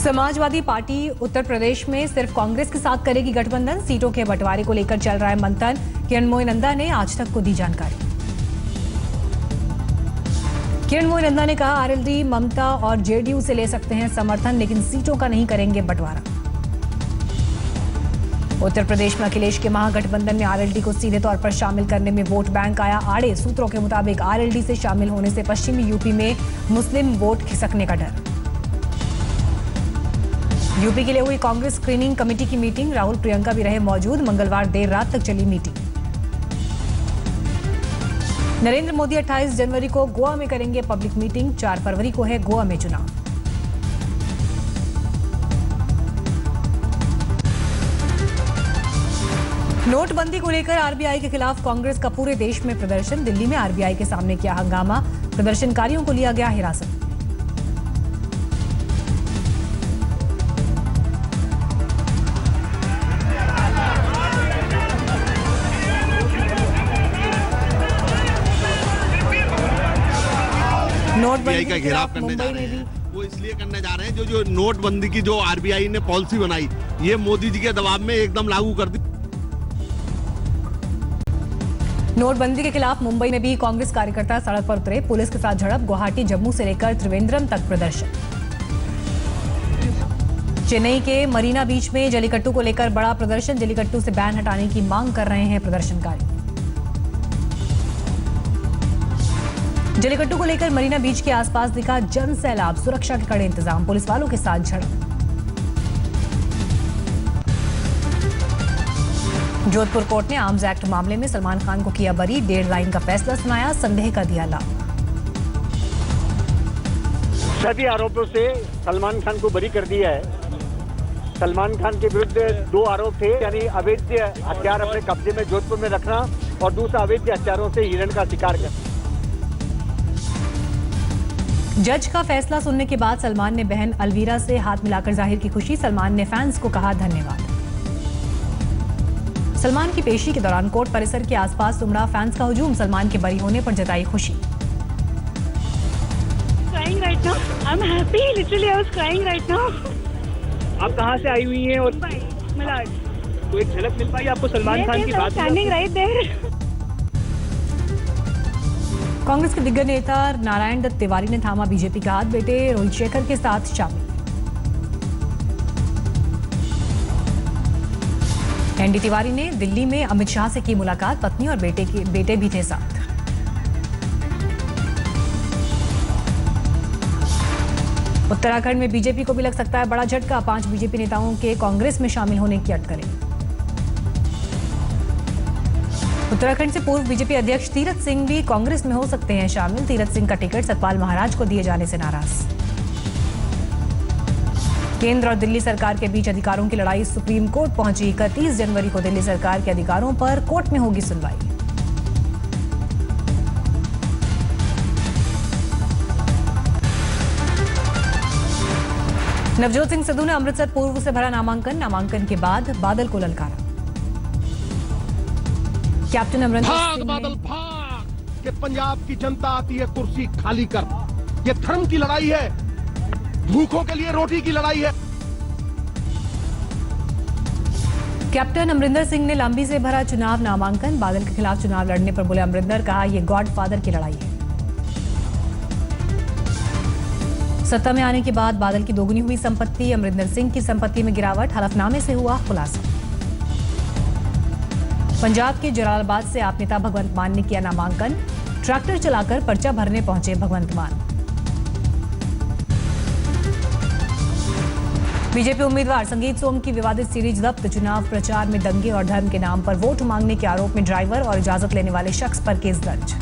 Samajwadi party Uttar Pradesh में सिर्फ कांग्रेस के साथ करेगी गठबंधन। सीटों के बंटवारे को लेकर चल रहा है मंथन। किरण नंदा ने आज तक को दी जानकारी। किरण नंदा ने कहा, आरएलडी ममता और जेडीयू से ले सकते हैं समर्थन, लेकिन सीटों का नहीं करेंगे बंटवारा। उत्तर प्रदेश में अखिलेश के महागठबंधन में आरएलडी को सीधे तौर पर शामिल करने में वोट बैंक आया आड़े। सूत्रों के मुताबिक आरएलडी से शामिल होने से पश्चिमी यूपी में मुस्लिम वोट खिसकने का डर। यूपी के लिए हुई कांग्रेस स्क्रीनिंग कमेटी की मीटिंग। राहुल प्रियंका भी रहे मौजूद। मंगलवार देर रात तक चली मीटिंग। नरेंद्र मोदी 28 जनवरी को गोवा में करेंगे पब्लिक मीटिंग। 4 फरवरी को है गोवा में चुनाव। नोटबंदी को लेकर आरबीआई के खिलाफ कांग्रेस का पूरे देश में प्रदर्शन। दिल्ली में आरबीआई के सामने किया हंगामा। प्रदर्शनकारियों को लिया गया हिरासत। आरबीआई का घेराव करने जा रहे हैं। वो इसलिए करने जा रहे हैं जो नोटबंदी की जो आरबीआई ने पॉलिसी बनाई, ये मोदी जी के दबाव में एकदम लागू कर दी। नोटबंदी के खिलाफ मुंबई में भी कांग्रेस कार्यकर्ता सड़क पर उतरे। पुलिस के साथ झड़प। गुवाहाटी जम्मू से लेकर त्रिवेंद्रम तक प्रदर्शन। चेन्नई के मरीना बीच में जलीकट्टू को लेकर बड़ा प्रदर्शन। जलीकट्टू से बैन हटाने की मांग कर रहे हैं प्रदर्शनकारी। जलीकट्टू को लेकर मरीना बीच के आसपास दिखा जन सैलाब। सुरक्षा के कड़े इंतजाम। पुलिस वालों के साथ झड़प। जोधपुर कोर्ट ने आर्म्स एक्ट मामले में सलमान खान को किया बरी। 1.5 लाइन का फैसला सुनाया। संदेह का दिया लाभ। सभी आरोपों से सलमान खान को बरी कर दिया है। सलमान खान के विरुद्ध 2 आरोप थे, यानी अवैध हथियार अपने कब्जे में जोधपुर में रखना और दूसरा अवैध हथियारों से हिरण का शिकार करना। जज का फैसला सुनने के बाद सलमान ने बहन अलवीरा से हाथ मिलाकर जाहिर की खुशी। सलमान ने फैंस को कहा धन्यवाद। सलमान की पेशी के दौरान कोर्ट परिसर के आसपास उमड़ा फैंस का हुजूम। सलमान के बरी होने पर जताई खुशी। Crying right now. I'm happy. Literally, I was crying right now. आप कहाँ से आई हुई हैं और Malad. तो एक झलक मिल पाई आपको सलमान खान की बात? Standing right there. कांग्रेस के दिग्गज नेता नारायण दत्त तिवारी ने थामा बीजेपी का हाथ। बेटे रोहित शेखर के साथ शामिल। एनडी तिवारी ने दिल्ली में अमित शाह से की मुलाकात। पत्नी और बेटे भी थे साथ। उत्तराखंड में बीजेपी को भी लग सकता है बड़ा झटका। 5 बीजेपी नेताओं के कांग्रेस में शामिल होने की अटकलें। उत्तराखंड से पूर्व बीजेपी अध्यक्ष तीरथ सिंह भी कांग्रेस में हो सकते हैं शामिल। तीरथ सिंह का टिकट सतपाल महाराज को दिए जाने से नाराज। केंद्र और दिल्ली सरकार के बीच अधिकारों की लड़ाई सुप्रीम कोर्ट पहुंची। 31 जनवरी को दिल्ली सरकार के अधिकारों पर कोर्ट में होगी सुनवाई। नवजोत सिंह सिद्धू ने अमृतसर पूर्व से भरा नामांकन के बाद बादल को ललकारा। कैप्टन अमरिंदर सिंह बादल भाग कि पंजाब की जनता आती है कुर्सी खाली कर। ये धर्म की लड़ाई है, भूखों के लिए रोटी की लड़ाई है। कैप्टन अमरिंदर सिंह ने लांबी से भरा चुनाव नामांकन। बादल के खिलाफ चुनाव लड़ने पर बोले अमरिंदर, कहा यह गॉडफादर की लड़ाई है। सत्ता में आने के बाद बादल की दोगुनी हुई संपत्ति। अमरिंदर सिंह की संपत्ति में गिरावट। हलफनामे से हुआ खुलासा। पंजाब के जलालाबाद से आप नेता भगवंत मान ने किया नामांकन। ट्रैक्टर चलाकर पर्चा भरने पहुंचे भगवंत मान। बीजेपी उम्मीदवार संगीत सोम की विवादित सीरीज जब्त। चुनाव प्रचार में दंगे और धर्म के नाम पर वोट मांगने के आरोप में ड्राइवर और इजाजत लेने वाले शख्स पर केस दर्ज।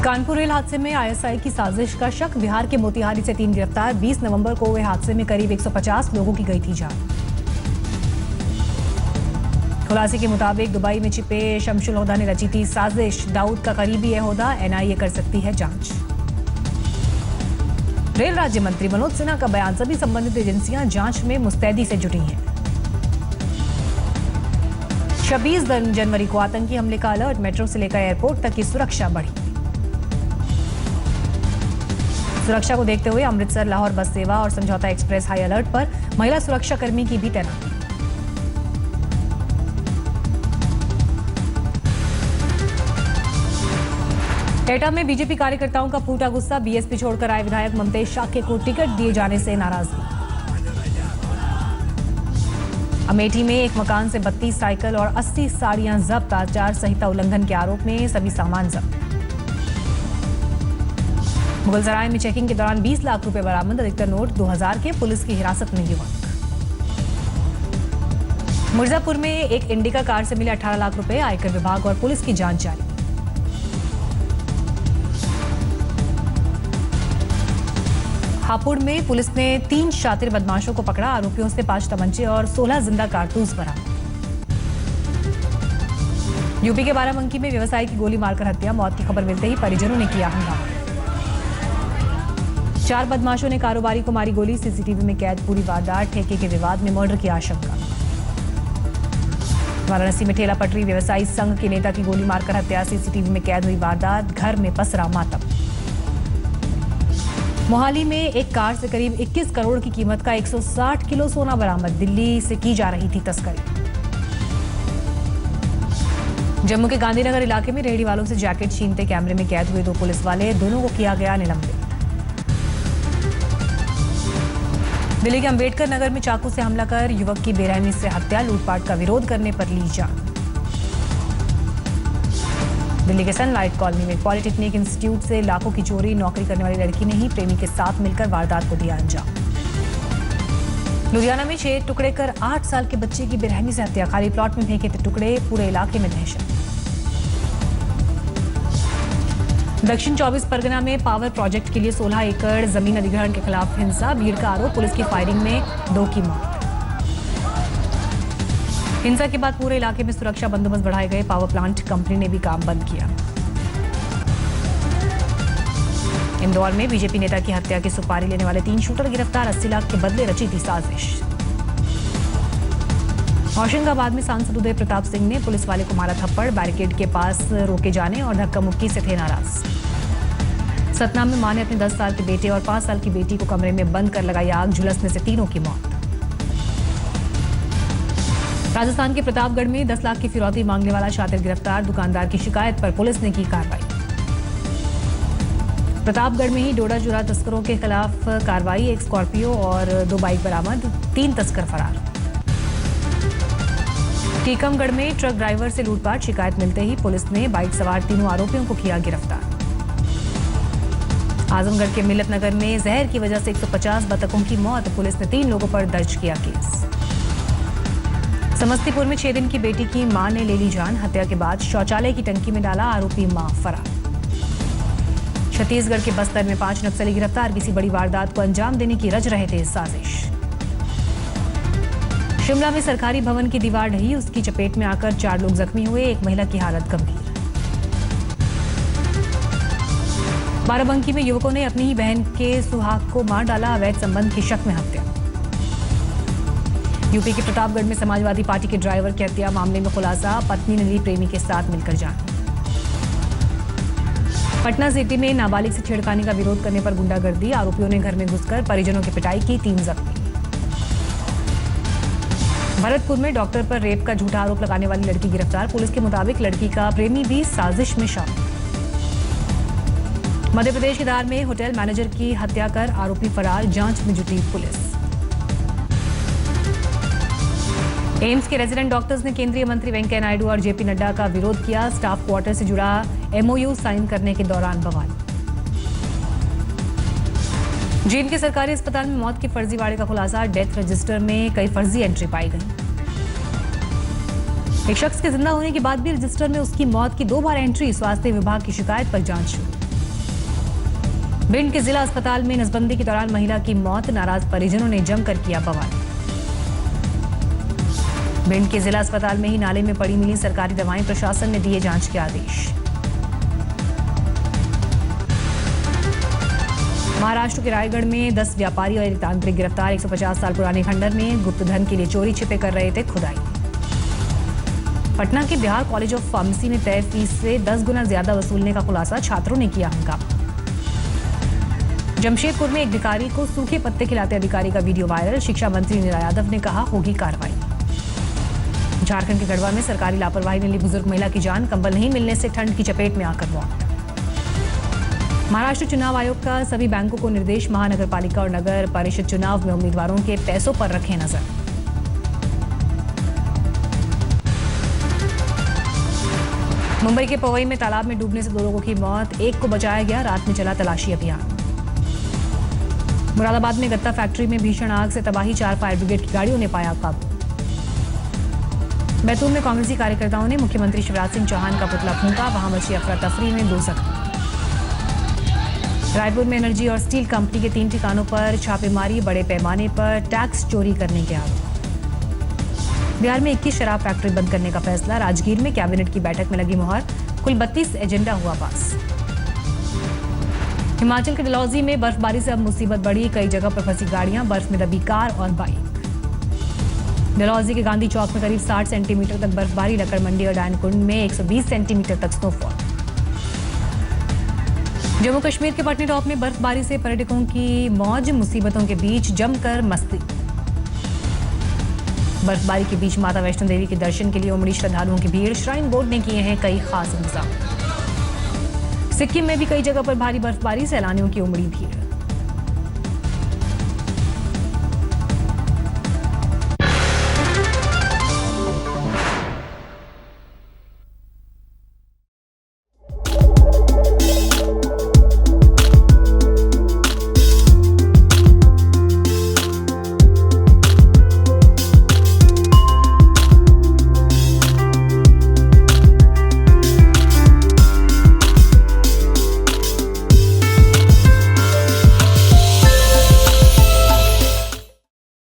कानपुर रेल हादसे में आईएसआई की साजिश का शक। बिहार के मोतिहारी से 3 गिरफ्तार। 20 नवंबर को हुए हादसे में करीब 150 लोगों की गई थी जान। खुलासे के मुताबिक दुबई में छिपे शमशुल होदा ने रची थी साजिश। दाऊद का करीबी है होदा, एनआईए कर सकती है जांच। रेल राज्य मंत्री मनोज सिन्हा का बयान। सभी संबंधित एजेंसियां जांच में मुस्तैदी से जुटी हैं। 26 जनवरी को आतंकी हमले का अलर्ट। मेट्रो से लेकर एयरपोर्ट तक की सुरक्षा बढ़ी। सुरक्षा को देखते हुए अमृतसर लाहौर बस सेवा और समझौता एक्सप्रेस हाई अलर्ट पर। महिला सुरक्षा कर्मी की भी तैनाती। एटा में बीजेपी कार्यकर्ताओं का फूटा गुस्सा। बीएसपी छोड़कर आए विधायक ममतेश शाक्य को टिकट दिए जाने से नाराजगी। अमेठी में एक मकान से 32 साइकिल और 80 साड़ियां जब्त। आचार संहिता उल्लंघन के आरोप में सभी सामान जब्त। मुगलसराय में चेकिंग के दौरान 20 लाख रुपए बरामद। अधिकतर नोट 2000 के। पुलिस की हिरासत में युवक। मिर्जापुर में एक इंडिका कार से मिले 18 लाख रुपए। आयकर विभाग और पुलिस की जांच जारी। हापुड़ में पुलिस ने 3 शातिर बदमाशों को पकड़ा। आरोपियों से 5 तमंचे और 16 जिंदा कारतूस बरामद। यूपी के बाराबंकी में व्यवसायी की गोली मारकर हत्या। मौत की खबर मिलते ही परिजनों ने किया हंगामा। 4 बदमाशों ने कारोबारी को मारी गोली। सीसीटीवी में कैद पूरी वारदात। ठेके के विवाद में मर्डर की आशंका। वाराणसी में ठेला पटरी व्यवसायी संघ के नेता की गोली मारकर हत्या। सीसीटीवी में कैद हुई वारदात। घर में पसरा मातम। मोहाली में एक कार से करीब 21 करोड़ की कीमत का 160 किलो सोना बरामद। दिल्ली से की जा रही थी तस्करी। जम्मू के गांधीनगर इलाके में रेहड़ी वालों से जैकेट छीनते कैमरे में कैद हुए 2 पुलिस वाले। दोनों को किया गया निलंबित। दिल्ली के अंबेडकर नगर में चाकू से हमला कर युवक की बेरहमी से हत्या। लूटपाट का विरोध करने पर ली जान। दिल्ली के सनलाइट कॉलोनी में पॉलिटेक्निक इंस्टीट्यूट से लाखों की चोरी। नौकरी करने वाली लड़की ने ही प्रेमी के साथ मिलकर वारदात को दिया अंजाम। लुधियाना में 6 टुकड़े कर 8 साल के बच्चे की बेरहमी से हत्या। खाली प्लॉट में फेंके थे टुकड़े। पूरे इलाके में दहशत। दक्षिण 24 परगना में पावर प्रोजेक्ट के लिए 16 एकड़ जमीन अधिग्रहण के खिलाफ हिंसा। भीड़ का आरोप। पुलिस की फायरिंग में 2 की मौत। हिंसा के बाद पूरे इलाके में सुरक्षा बंदोबस्त बढ़ाए गए। पावर प्लांट कंपनी ने भी काम बंद किया। इंदौर में बीजेपी नेता की हत्या की सुपारी लेने वाले 3 शूटर गिरफ्तार। 80 लाख के बदले रची थी साजिश। होशंगाबाद में सांसद उदय प्रताप सिंह ने पुलिस वाले को मारा थप्पड़। बैरिकेड के पास रोके जाने और धक्का मुक्की से थे नाराज। सतना में मां ने अपने 10 साल के बेटे और 5 साल की बेटी को कमरे में बंद कर लगाई आग। झुलसने से तीनों की मौत। राजस्थान के प्रतापगढ़ में 10 लाख की फिरौती मांगने वाला शातिर गिरफ्तार। दुकानदार की शिकायत पर पुलिस ने की कार्रवाई। प्रतापगढ़ में ही डोडा चुरा तस्करों के खिलाफ कार्रवाई। एक स्कॉर्पियो और 2 बाइक बरामद। 3 तस्कर फरार। टीकमगढ़ में ट्रक ड्राइवर से लूटपाट। शिकायत मिलते ही पुलिस ने बाइक सवार 3 आरोपियों को किया गिरफ्तार। आजमगढ़ के मिलत नगर में जहर की वजह से 150 बतखों की मौत। पुलिस ने 3 लोगों पर दर्ज किया केस। समस्तीपुर में 6 दिन की बेटी की मां ने ले ली जान। हत्या के बाद शौचालय की टंकी में डाला। आरोपी मां फरार। छत्तीसगढ़ के बस्तर में 5 नक्सली गिरफ्तार। किसी बड़ी वारदात को अंजाम देने की रच रहे थे साजिश। शिमला में सरकारी भवन की दीवार ढही। उसकी चपेट में आकर 4 लोग जख्मी हुए। एक महिला की हालत गंभीर। बाराबंकी में युवकों ने अपनी ही बहन के सुहाग को मार डाला। अवैध संबंध की शक में हत्या। यूपी के प्रतापगढ़ में समाजवादी पार्टी के ड्राइवर की हत्या। मामले में खुलासा। पत्नी ने ली प्रेमी के साथ मिलकर जान। पटना सिटी में नाबालिग से छेड़खानी का विरोध करने पर गुंडागर्दी। आरोपियों ने घर में घुसकर परिजनों की पिटाई की। 3 जख्मी। भरतपुर में डॉक्टर पर रेप का झूठा आरोप लगाने वाली लड़की गिरफ्तार। पुलिस के मुताबिक लड़की का प्रेमी भी साजिश में शामिल। मध्य प्रदेश के धार में होटल मैनेजर की हत्या कर आरोपी फरार। जांच में जुटी पुलिस। एम्स के रेजिडेंट डॉक्टर्स ने केंद्रीय मंत्री वेंकैया नायडू और जेपी नड्डा का विरोध किया। स्टाफ क्वार्टर से जुड़ा एमओयू साइन करने के दौरान बवाल। जींद के सरकारी अस्पताल में मौत के फर्जीवाड़े का खुलासा। डेथ रजिस्टर में कई फर्जी एंट्री पाई गई। एक शख्स के जिंदा होने के बाद भी रजिस्टर में उसकी मौत की 2 बार एंट्री। स्वास्थ्य विभाग की शिकायत पर जांच शुरू। भिंड के जिला अस्पताल में नसबंदी के दौरान महिला की मौत, नाराज परिजनों ने जमकर किया बवाल। भिंड के जिला अस्पताल में ही नाले में पड़ी मिली सरकारी दवाएं, प्रशासन ने दिए जांच के आदेश। महाराष्ट्र के रायगढ़ में 10 व्यापारी और एक तांत्रिक गिरफ्तार। 150 साल पुराने खंडर में गुप्त धन के लिए चोरी छिपे कर रहे थे खुदाई। पटना के बिहार कॉलेज ऑफ फार्मेसी में तय फीस से 10 गुना ज्यादा वसूलने का खुलासा, छात्रों ने किया हंगामा। जमशेदपुर में एक अधिकारी को सूखे पत्ते खिलाते अधिकारी का वीडियो वायरल। शिक्षा मंत्री नीरा यादव ने कहा होगी कार्रवाई। झारखंड के गढ़वा में सरकारी लापरवाही ने ली बुजुर्ग महिला की जान, कंबल नहीं मिलने से ठंड की चपेट में आकर मौत। महाराष्ट्र चुनाव आयोग का सभी बैंकों को निर्देश, महानगर पालिका और नगर परिषद चुनाव में उम्मीदवारों के पैसों पर रखें नजर। मुंबई के पवई में तालाब में डूबने से 2 लोगों की मौत, एक को बचाया गया, रात में चला तलाशी अभियान। मुरादाबाद में गत्ता फैक्ट्री में भीषण आग से तबाही, 4 फायर ब्रिगेड की गाड़ियों ने पाया काबू। बैतूल में कांग्रेसी कार्यकर्ताओं ने मुख्यमंत्री शिवराज सिंह चौहान का पुतला फूंका, वहां मची अफरा तफरी में 2 जख्मी। रायपुर में एनर्जी और स्टील कंपनी के 3 ठिकानों पर छापेमारी, बड़े पैमाने पर टैक्स चोरी करने के आरोप। बिहार में 21 शराब फैक्ट्री बंद करने का फैसला, राजगीर में कैबिनेट की बैठक में लगी मुहर, कुल 32 एजेंडा हुआ पास। हिमाचल के डलहौजी में बर्फबारी से अब मुसीबत बढ़ी, कई जगह पर फंसी गाड़ियां, बर्फ में दबी कार और बाइक। डलहौजी के गांधी चौक में करीब 60 सेंटीमीटर तक बर्फबारी, लक्कड़ मंडी और डायनकुंड में 120 सेंटीमीटर तक स्नोफॉल। जम्मू कश्मीर के पटनीटॉप में बर्फबारी से पर्यटकों की मौज, मुसीबतों के बीच जमकर मस्ती। बर्फबारी के बीच माता वैष्णो देवी के दर्शन के लिए उमड़ी श्रद्धालुओं की भीड़, श्राइन बोर्ड ने किए हैं कई खास इंतजाम। सिक्किम में भी कई जगह पर भारी बर्फबारी, सैलानियों की उमड़ी भीड़।